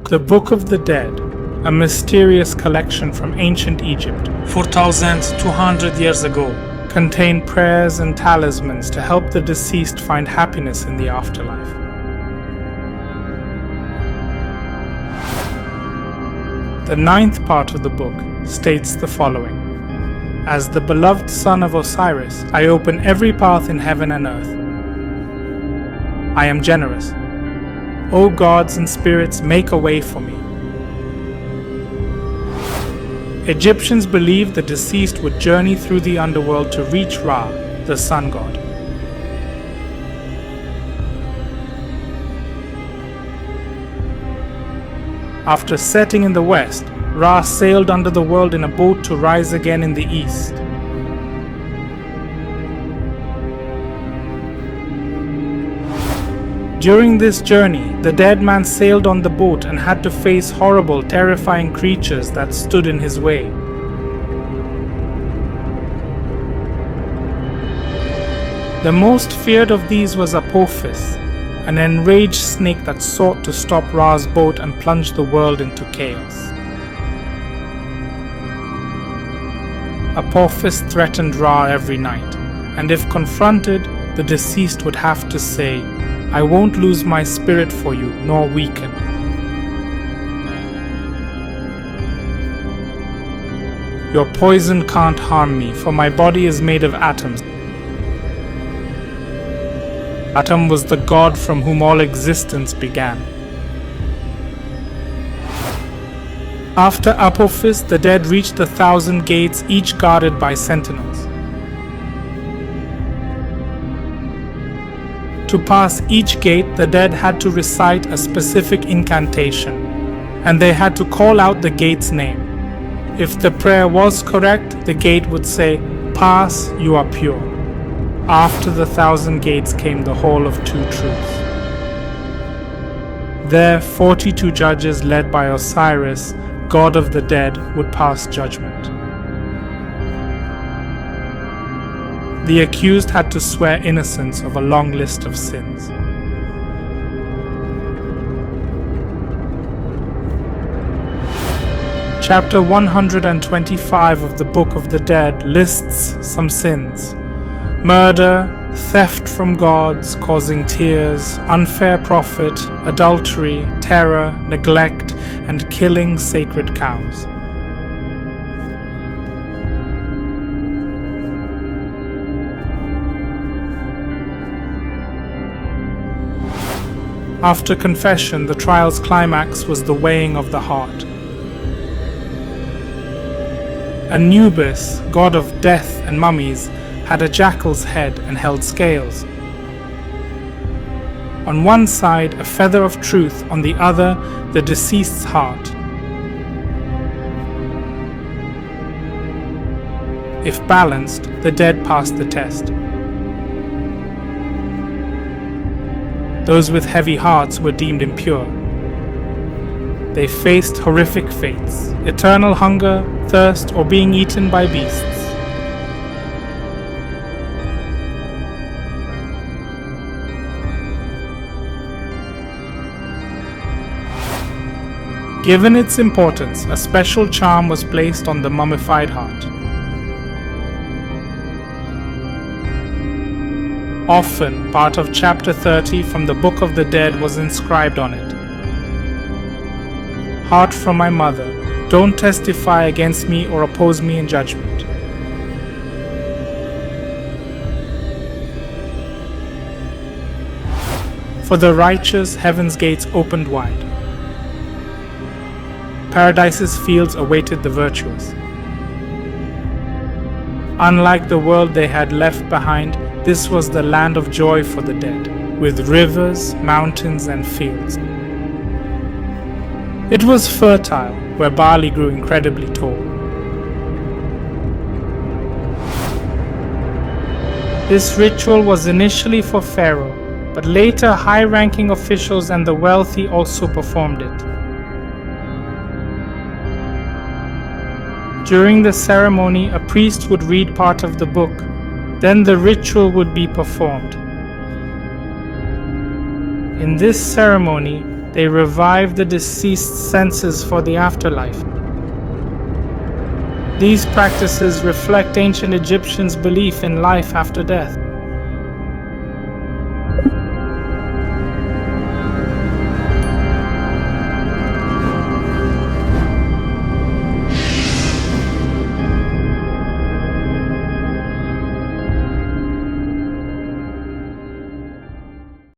The Book of the Dead, a mysterious collection from ancient Egypt, 4,200 years ago, contained prayers and talismans to help the deceased find happiness in the afterlife. The ninth part of the book states the following: As the beloved son of Osiris, I open every path in heaven and earth. I am generous. O gods and spirits, make a way for me. Egyptians believed the deceased would journey through the underworld to reach Ra, the sun god. After setting in the west, Ra sailed under the world in a boat to rise again in the east. During this journey, the dead man sailed on the boat and had to face horrible, terrifying creatures that stood in his way. The most feared of these was Apophis, an enraged snake that sought to stop Ra's boat and plunge the world into chaos. Apophis threatened Ra every night, and if confronted, the deceased would have to say, I won't lose my spirit for you, nor weaken. Your poison can't harm me, for my body is made of atoms. Atom was the god from whom all existence began. After Apophis, the dead reached the 1,000 gates, each guarded by sentinels. To pass each gate, the dead had to recite a specific incantation, and they had to call out the gate's name. If the prayer was correct, the gate would say, Pass, you are pure. After the 1,000 gates came the Hall of Two Truths. There, 42 judges led by Osiris, god of the dead, would pass judgment. The accused had to swear innocence of a long list of sins. Chapter 125 of the Book of the Dead lists some sins: murder, theft from gods, causing tears, unfair profit, adultery, terror, neglect, and killing sacred cows. After confession, the trial's climax was the weighing of the heart. Anubis, god of death and mummies, had a jackal's head and held scales. On one side, a feather of truth, on the other, the deceased's heart. If balanced, the dead passed the test. Those with heavy hearts were deemed impure. They faced horrific fates: eternal hunger, thirst, or being eaten by beasts. Given its importance, a special charm was placed on the mummified heart. Often, part of chapter 30 from the Book of the Dead was inscribed on it. Heart from my mother, don't testify against me or oppose me in judgment. For the righteous, heaven's gates opened wide. Paradise's fields awaited the virtuous. Unlike the world they had left behind, this was the land of joy for the dead, with rivers, mountains, and fields. It was fertile, where barley grew incredibly tall. This ritual was initially for Pharaoh, but later high-ranking officials and the wealthy also performed it. During the ceremony, a priest would read part of the book. Then the ritual would be performed. In this ceremony, They revived the deceased's senses for the afterlife. These practices reflect ancient Egyptians' belief in life after death.